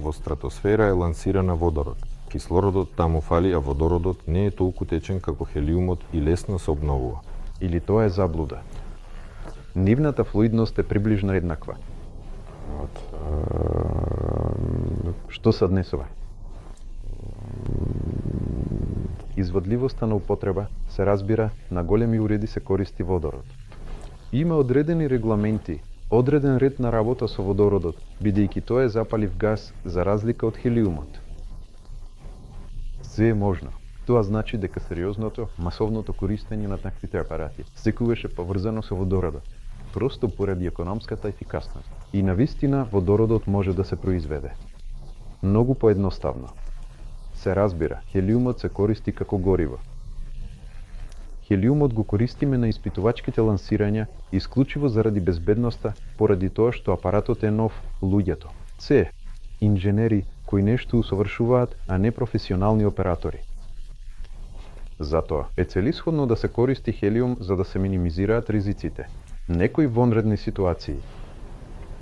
Во стратосфера е лансирана водород. Кислородот таму фали, а водородот не е толку течен како хелиумот и лесно се обновува. Или тоа е заблуда. Нивната флуидност е приближно еднаква. Што се однесува? Изводливоста на употреба се разбира, на големи уреди се користи водород. Има одредени регламенти, одреден ред на работа со водородот, бидејќи тоа е запалив газ за разлика од хелиумот. Се е можно. Тоа значи дека сериозното, масовното користење на таквите апарати секогаш е поврзано со водородот, просто поради економската ефикасност. И навистина водородот може да се произведе. Многу поедноставно. Се разбира, хелиумот се користи како гориво. Хелиумот го користиме на испитувачките лансирања исклучиво заради безбедноста, поради тоа што апаратот е нов луѓето. Се инженери кои нешто усовршуваат, а не професионални оператори. Затоа е целисходно да се користи хелиум за да се минимизираат ризиците. Некои вонредни ситуации